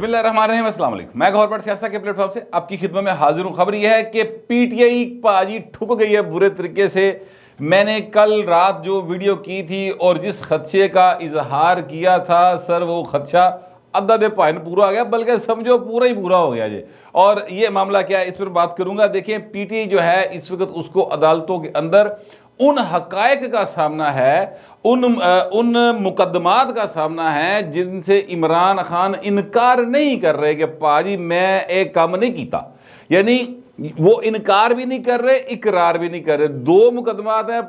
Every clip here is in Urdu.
بسم اللہ الرحمن الرحیم، السلام علیکم۔ میں گوھر بٹ سیاست کے پلیٹ فارم سے آپ کی خدمت میں حاضر ہوں۔ خبر یہ ہے کہ پی ٹی آئی پاجی ٹھک گئی ہے برے طریقے سے۔ میں نے کل رات جو ویڈیو کی تھی اور جس خدشے کا اظہار کیا تھا سر، وہ خدشہ ادھا دے پائن پورا ہو گیا، بلکہ سمجھو پورا ہی پورا ہو گیا جی۔ اور یہ معاملہ کیا ہے اس پر بات کروں گا۔ دیکھیں پی ٹی آئی جو ہے اس وقت اس کو عدالتوں کے اندر ان حقائق کا سامنا ہے، ان مقدمات کا سامنا ہے جن سے عمران خان انکار نہیں کر رہے کہ پاجی میں ایک کام نہیں کیتا، یعنی وہ انکار بھی نہیں کر رہے، اقرار بھی نہیں کر رہے۔ دو مقدمات ہیں،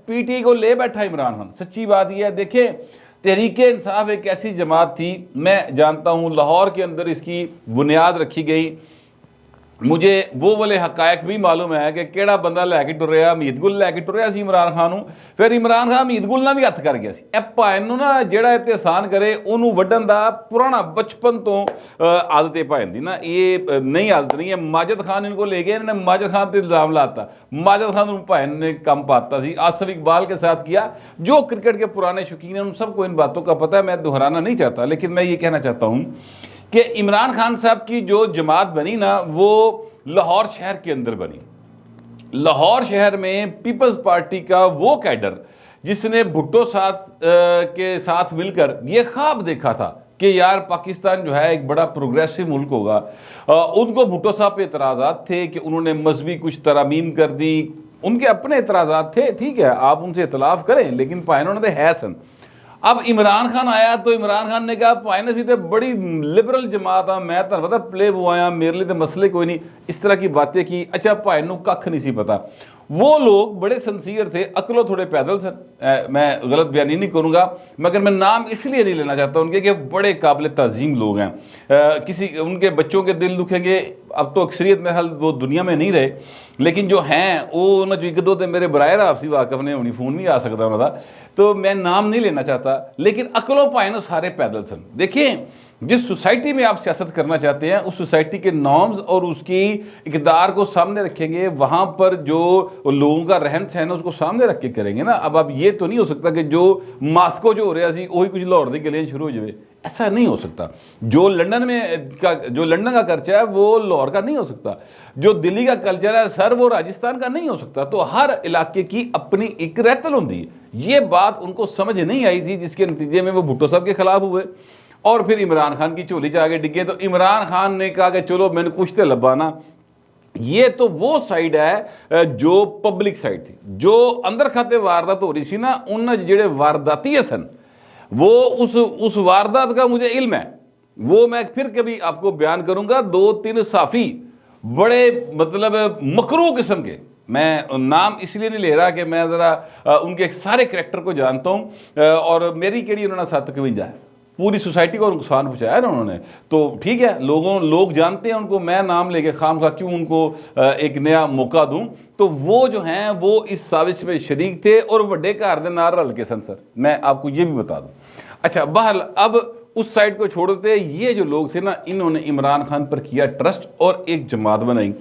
پی ٹی آئی کو لے بیٹھا عمران خان۔ سچی بات یہ ہے، دیکھیں تحریک انصاف ایک ایسی جماعت تھی، میں جانتا ہوں لاہور کے اندر اس کی بنیاد رکھی گئی۔ مجھے وہ والے حقائق بھی معلوم ہے کہ کیڑا بندہ لے کے ٹریا، امید گل لے کے ٹریا سی عمران خان، پھر عمران خان امید گل نہ بھی ہاتھ کر گیا سی۔ اے پائن نو نا جیڑا احسان کرے انہوں وڈن دا پرانا بچپن تو عادت پائن دی نا، یہ نئی عادت نہیں ہے۔ ماجد خان ان کو لے گئے، انہوں نے ماجد خان پہ الزام لاتا، ماجد خان ان پائن نے کم پاتا سی، آصف اقبال کے ساتھ کیا۔ جو کرکٹ کے پرانے شوقین ہیں ان سب کو ان باتوں کا پتہ ہے، میں دہرانا نہیں چاہتا، لیکن میں یہ کہنا چاہتا ہوں کہ عمران خان صاحب کی جو جماعت بنی نا وہ لاہور شہر کے اندر بنی۔ لاہور شہر میں پیپلز پارٹی کا وہ کیڈر جس نے بھٹو کے ساتھ مل کر یہ خواب دیکھا تھا کہ یار پاکستان جو ہے ایک بڑا پروگریسو ملک ہوگا، ان کو بھٹو صاحب پہ اعتراضات تھے کہ انہوں نے مذہبی کچھ ترامیم کر دی، ان کے اپنے اعتراضات تھے، ٹھیک ہے آپ ان سے اختلاف کریں، لیکن پائنوں نے ہے سن۔ اب عمران خان آیا تو عمران خان نے کہا پائن سی تے بڑی لبرل جماعت ہاں، میں تو پتا پلے بوائے ہاں، میرے لیے تو مسئلے کوئی نہیں، اس طرح کی باتیں کی۔ اچھا پائن نو ککھ نہیں سی پتا۔ وہ لوگ بڑے سنسیئر تھے، عقلوں تھوڑے پیدل سن، میں غلط بیانی نہیں کروں گا، مگر میں نام اس لیے نہیں لینا چاہتا ان کے کہ بڑے قابل تعظیم لوگ ہیں۔ ان کے بچوں کے دل دکھیں گے، اب تو اکثریت میں حال وہ دنیا میں نہیں رہے، لیکن جو ہیں وہ انہوں جو دو میرے برائے رافسی واقف نے ہونی، فون بھی آ سکتا انہوں دا، تو میں نام نہیں لینا چاہتا، لیکن عقلوں پائنوں سارے پیدل سن۔ دیکھیں جس سوسائٹی میں آپ سیاست کرنا چاہتے ہیں اس سوسائٹی کے نارمز اور اس کی اقدار کو سامنے رکھیں گے، وہاں پر جو لوگوں کا رہن سہن ہے اس کو سامنے رکھ کے کریں گے نا۔ اب یہ تو نہیں ہو سکتا کہ جو ماسکو جو ہو رہا سی وہی کچھ لاہور دی گلیاں شروع ہو جائے، ایسا نہیں ہو سکتا۔ جو لنڈن کا کلچر ہے وہ لاہور کا نہیں ہو سکتا، جو دلی کا کلچر ہے سر وہ راجستھان کا نہیں ہو سکتا۔ تو ہر علاقے کی اپنی ایک رہتل ہوتی ہے۔ یہ بات ان کو سمجھ نہیں آئی تھی، جس کے نتیجے میں وہ بھٹو صاحب کے خلاف ہوئے اور پھر عمران خان کی چولی چاہ کے ڈگے۔ تو عمران خان نے کہا کہ چلو میں نے کچھ تو لبانا۔ یہ تو وہ سائیڈ ہے جو پبلک سائیڈ تھی، جو اندر کھاتے واردات ہو رہی سی نا، ان جڑے وارداتی سن وہ اس واردات کا مجھے علم ہے، وہ میں پھر کبھی آپ کو بیان کروں گا۔ 2-3 صحافی بڑے مطلب مکروہ قسم کے، میں نام اس لیے نہیں لے رہا کہ میں ذرا ان کے سارے کریکٹر کو جانتا ہوں، اور میری کیڑی انہوں نے ساتھ تکوینجا ہے، پوری سوسائٹی کو نقصان پہنچایا نا انہوں نے، تو ٹھیک ہے لوگ جانتے ہیں ان کو، میں نام لے کے خام خواہ کیوں ان کو ایک نیا موقع دوں۔ تو وہ جو ہیں وہ اس سازش میں شریک تھے اور وڈے گھر دے نال رل کے سن سر، میں آپ کو یہ بھی بتا دوں۔ اچھا بہرحال اب اس سائڈ کو چھوڑتے، یہ جو لوگ تھے نا انہوں نے عمران خان پر کیا ٹرسٹ اور ایک جماعت بنائی۔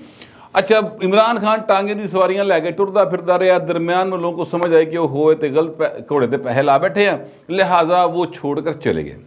اچھا عمران خان ٹانگے دی سواریاں لے کے ٹردا پھردا رہا، درمیان میں لوگوں کو سمجھ آئی کہ وہ ہوئے تے غلط گھوڑے تے پیسے لا بیٹھے ہیں، لہٰذا وہ چھوڑ کر چلے گئے۔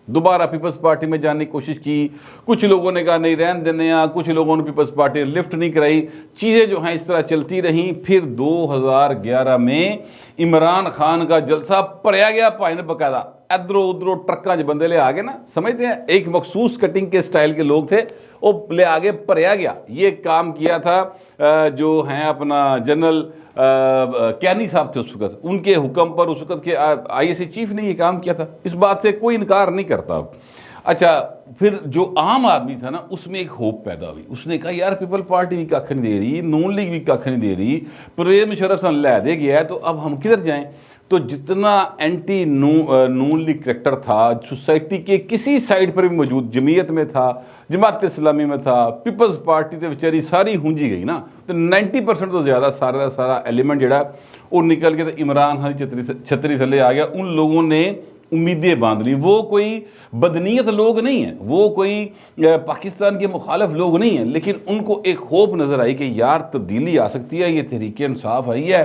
دوبارہ پیپلز پارٹی میں جانے کی کوشش کی، کچھ لوگوں نے کہا نہیں رہن دینے ہیں، کچھ لوگوں نے پیپلز پارٹی نے لفٹ نہیں کرائی، چیزیں جو ہیں اس طرح چلتی رہیں۔ پھر 2011 میں عمران خان کا جلسہ پڑیا گیا پائن باقاعدہ، ادھروں ادھروں ٹرکاں جو بندے لے آگے نا، سمجھتے ہیں ایک مخصوص کٹنگ کے سٹائل کے لوگ تھے، وہ لے آگے پڑیا گیا۔ یہ کام کیا تھا جو ہیں اپنا جنرل کیانی صاحب تھے اس وقت، ان کے حکم پر اس وقت کے آئی ایس آئی چیف نے یہ کام کیا تھا، اس بات سے کوئی انکار نہیں کرتا۔ اچھا پھر جو عام آدمی تھا نا اس میں ایک ہوپ پیدا ہوئی، اس نے کہا یار پیپل پارٹی بھی ککھ نہیں دے رہی، نون لیگ بھی ککھ نہیں دے رہی، پرویز مشرف سے لے دے گیا ہے، تو اب ہم کدھر جائیں؟ تو جتنا اینٹی نون لیگ کریکٹر تھا سوسائٹی کے کسی سائڈ پر بھی موجود، جمعیت میں تھا، جماعت اسلامی میں تھا، پیپلز پارٹی تے بیچاری ساری ہونجی گئی نا، تو 90% تو زیادہ سارا ایلیمنٹ جڑا وہ نکل کے تو عمران خان چھتری تھلے آ گیا۔ ان لوگوں نے امیدیں باندھ لی، وہ کوئی بدنیت لوگ نہیں ہیں، وہ کوئی پاکستان کے مخالف لوگ نہیں ہیں، لیکن ان کو ایک خوف نظر آئی کہ یار تبدیلی آ سکتی ہے، یہ تحریک انصاف آئی ہے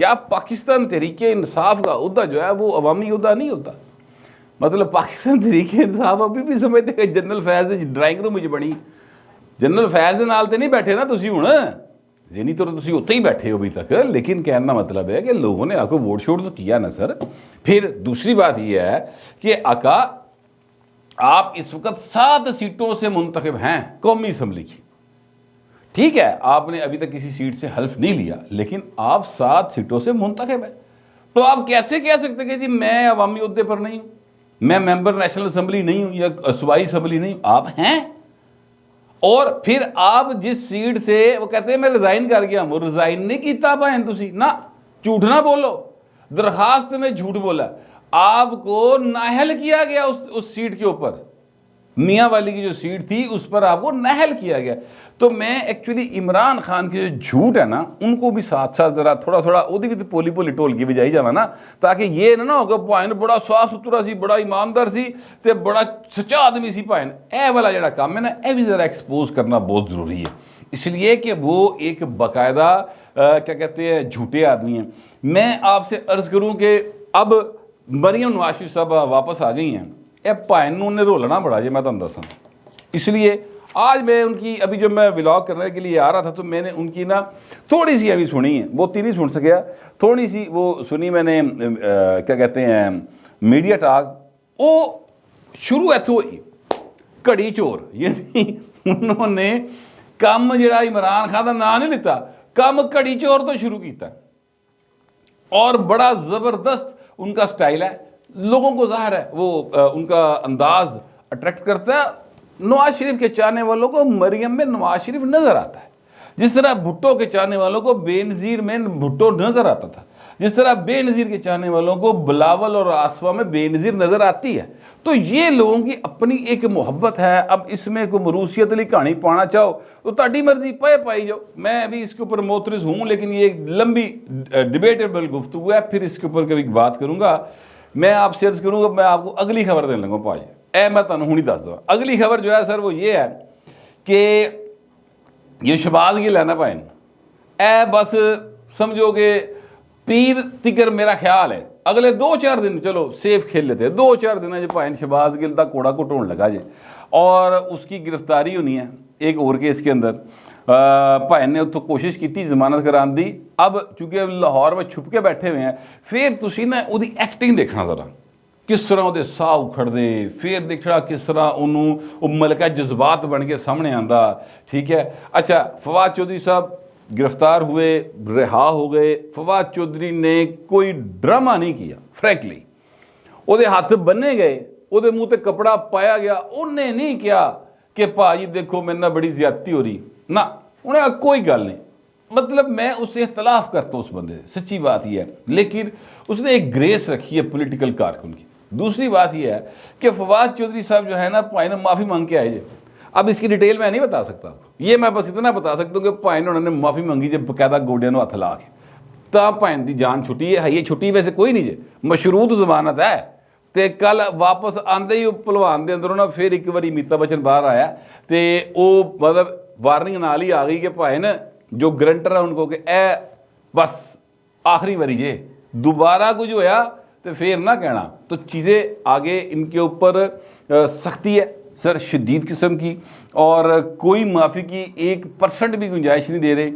کیا پاکستان تحریک انصاف کا عہدہ جو ہے وہ عوامی عہدہ نہیں ہوتا؟ مطلب پاکستان تحریک انصاف ابھی بھی سمجھتے کہ جنرل فیض ڈرائنگ روم بنی، جنرل فیض دے نال تے نہیں بیٹھے نا تسی ہن، ذہنی طور تسی اتنے ہی بیٹھے ہو ابھی تک، لیکن کہنا مطلب ہے کہ لوگوں نے آپ کو ووٹ شوٹ تو کیا نا سر۔ پھر دوسری بات یہ ہے کہ آقا آپ اس وقت 7 سیٹوں سے منتخب ہیں قومی اسمبلی کی، ٹھیک ہے آپ نے ابھی تک کسی سیٹ سے حلف نہیں لیا، لیکن آپ 7 سیٹوں سے منتخب ہیں، تو آپ کیسے کہہ سکتے کہ جی میں عوامی عہدے پر نہیں ہوں، میں ممبر نیشنل اسمبلی نہیں ہوں یا صوبائی اسمبلی نہیں ہوں؟ آپ ہیں۔ اور پھر آپ جس سیٹ سے وہ کہتے ہیں میں ریزائن کر گیا، وہ ریزائن نہیں کیتا بہن تسی نہ، جھوٹ نہ بولو، درخواست میں جھوٹ بولا، آپ کو نااہل کیا گیا اس سیٹ کے اوپر، میاں والی کی جو سیٹ تھی اس پر آپ کو نااہل کیا گیا۔ تو میں ایکچولی عمران خان کے جو جھوٹ ہے نا ان کو بھی ساتھ ساتھ ذرا تھوڑا تھوڑا وہ بھی پولی پولی ٹول کی بجائی جانا نا، تاکہ یہ نہ ہو کہ پوائن بڑا صاف ستھرا سی، بڑا ایماندار سی تے بڑا سچا آدمی سی پوائن، اے والا جڑا کام ہے نا اے بھی ذرا ایکسپوز کرنا بہت ضروری ہے، اس لیے کہ وہ ایک باقاعدہ کیا کہتے ہیں جھوٹے آدمی ہیں۔ میں آپ سے عرض کروں کہ اب مریم نواز شریف صاحب واپس آ گئی ہیں، اے پائن نے رولنا بڑا جی میں تمہیں دساں، اس لیے آج میں ان کی ابھی جب میں ولاگ کرنے کے لیے آ رہا تھا تو میں نے ان کی نا تھوڑی سی ابھی سنی ہے، بہت نہیں سن سکیا، تھوڑی سی وہ سنی میں نے کیا کہتے ہیں میڈیا ٹاک، وہ شروع ایتھو ہوئی کڑی چور، یعنی انہوں نے کم جڑا عمران خان کا نام نہیں لیتا، کم کڑی چور تو شروع کیتا اور بڑا زبردست ان کا سٹائل ہے، لوگوں کو ظاہر ہے وہ ان کا انداز اٹریکٹ کرتا ہے، نواز شریف کے چاہنے والوں کو مریم میں نواز شریف نظر آتا ہے، جس طرح بھٹو کے چاہنے والوں کو بے نظیر میں بھٹو نظر آتا تھا، جس طرح بے نظیر کے چاہنے والوں کو بلاول اور آصفہ میں بے نظیر نظر آتی ہے۔ تو یہ لوگوں کی اپنی ایک محبت ہے، اب اس میں کوئی مروسیت علی کہانی پانا چاہو تو تاڑی مرضی پائی جاؤ، میں ابھی اس کے اوپر موترز ہوں، لیکن یہ ایک لمبی ڈیبیٹیبل گفتگو ہے، پھر اس کے اوپر کبھی بات کروں گا۔ میں آپ سے عرض کروں گا، میں آپ کو اگلی خبر دینے لگوں پائی، اے میں تنہوں نہیں دس دوں، اگلی خبر جو ہے سر وہ یہ ہے کہ یہ شہباز گل ہے نا پائن، اے بس سمجھو کہ پیر تکر میرا خیال ہے اگلے 2-4 دن چلو سیف کھیل لیتے ہیں، 2-4 دن جو پائن شہباز گل دا کوڑا کٹون لگا جی، اور اس کی گرفتاری ہونی ہے ایک اور کیس کے اندر، پائن نے تو کوشش کی تھی ضمانت کران دی، اب چونکہ لاہور میں چھپ کے بیٹھے ہوئے ہیں، پھر تسی نا وہ دی ایکٹنگ دیکھنا ذرا، کس طرح وہ ساہ اکھڑ دے، پھر دیکھنا کس طرح انہوں ملکہ جذبات بن کے سامنے آندا، ٹھیک ہے۔ اچھا فواد چودھری صاحب گرفتار ہوئے، رہا ہو گئے، فواد چودھری نے کوئی ڈرامہ نہیں کیا، فرینکلی وہ دے ہاتھ بننے گئے، وہ دے منہ تے کپڑا پایا گیا، انہیں نہیں کیا کہ پاجی دیکھو میں نہ بڑی زیادتی ہو رہی، نہ انہیں کہا کوئی گل نہیں، مطلب میں اس سے اختلاف کرتا ہوں اس بندے سے، سچی بات یہ ہے، لیکن اس نے ایک گریس رکھی ہے پولیٹیکل کارکن کی۔ دوسری بات یہ ہے کہ فواد چودھری صاحب جو ہے نا پائن معافی مانگ کے آئے جے، اب اس کی ڈیٹیل میں نہیں بتا سکتا، یہ میں بس اتنا بتا سکتا ہوں کہ پائن انہوں نے معافی مانگی جب باقاعدہ گوڈیا نو ہاتھ لا کے، تا پائن دی جان چھٹی ہے، یہ چھٹی ویسے کوئی نہیں جے، مشروط ضمانت ہے، تے کل واپس آندے ہی پلوان دے اندروں نا پھر ایک باری میتا بچن باہر آیا تے او مطلب وارننگ نال ہی آ گئی کہ پائن جو گرنٹر ہے ان کو کہ اے بس آخری باری جے، دوبارہ کچھ ہویا تو پھر نہ کہنا، تو چیزیں آگے ان کے اوپر سختی ہے سر شدید قسم کی، اور کوئی معافی کی 1% بھی گنجائش نہیں دے رہے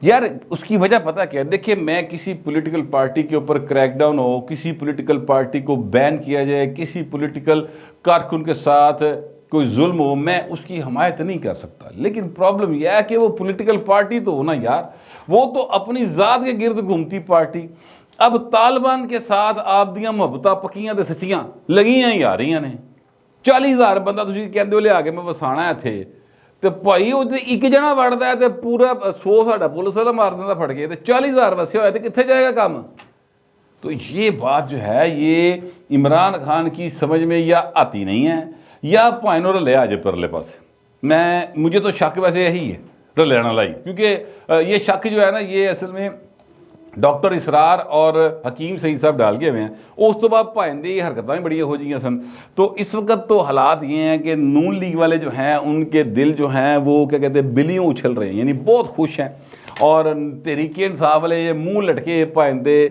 یار۔ اس کی وجہ پتہ کیا ہے؟ دیکھیں میں کسی پولیٹیکل پارٹی کے اوپر کریک ڈاؤن ہو، کسی پولیٹیکل پارٹی کو بین کیا جائے، کسی پولیٹیکل کارکن کے ساتھ کوئی ظلم ہو، میں اس کی حمایت نہیں کر سکتا، لیکن پرابلم یہ ہے کہ وہ پولیٹیکل پارٹی تو ہونا یار، وہ تو اپنی ذات کے گرد گھومتی پارٹی۔ اب طالبان کے ساتھ آپ دیاں محبتاں پکیاں تے سچیاں لگیاں ہی آ رہی ہیں، 40,000 بندہ تسی کہندے ہو لے آگے میں وسانا ہے تھے تے بھائی وہ ایک جنا وڑدا ہے تے پورا 100 ساڈا پولیس والا مار دیندا پھڑ کے تے 40,000 وسے ہوئے تے کتنے جائے گا کام؟ تو یہ بات جو ہے یہ عمران خان کی سمجھ میں یا آتی نہیں ہے یا پائنوں رلے آجے پرلے پاس، مجھے تو شک ویسے یہی ہے رلے والا ہی، کیونکہ یہ شک جو ہے نا یہ اصل میں ڈاکٹر اسرار اور حکیم سعید صاحب ڈال کے ہوئے ہیں، اس تو بعد پائندے یہ حرکتیں بڑی ہو جائیں سن۔ تو اس وقت تو حالات یہ ہیں کہ نون لیگ والے جو ہیں ان کے دل جو ہیں وہ کیا کہتے ہیں بلیوں اچھل رہے ہیں، یعنی بہت خوش ہیں، اور تحریک انصاف والے یہ منہ لٹکے پائندے،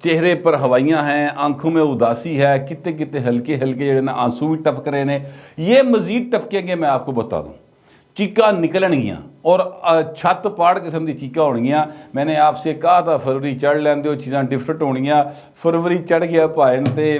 چہرے پر ہوائیاں ہیں، آنکھوں میں اداسی ہے، کتے کتے ہلکے ہلکے جڑے نا آنسو بھی ٹپک رہے ہیں، یہ مزید ٹپکیں گے. میں آپ کو بتا دوں چیکاں نکلن گیاں اور چھت پاڑ قسم دی چیکاں ہونگیاں. میں نے آپ سے کہا تھا فروری چڑھ لیندے ہو چیزاں ڈفرنٹ ہونگیاں، فروری چڑھ گیا پائن تے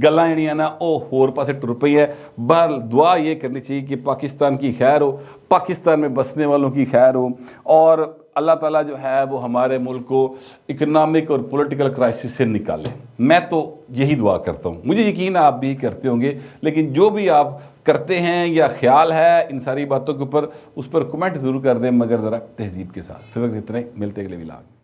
گلاں جڑیاں نا او ہور پاسے ٹر پئی ہے. بہرحال دعا یہ کرنی چاہیے کہ پاکستان کی خیر ہو، پاکستان میں بسنے والوں کی خیر ہو، اور اللہ تعالیٰ جو ہے وہ ہمارے ملک کو اکنامک اور پولیٹیکل کرائسس سے نکالے. میں تو یہی دعا کرتا ہوں، مجھے یقین ہے آپ بھی کرتے ہوں گے، لیکن جو بھی آپ کرتے ہیں یا خیال ہے ان ساری باتوں کے اوپر، اس پر کمنٹ ضرور کر دیں، مگر ذرا تہذیب کے ساتھ. پھر وقت اتنے ملتے اگلے ولاگ.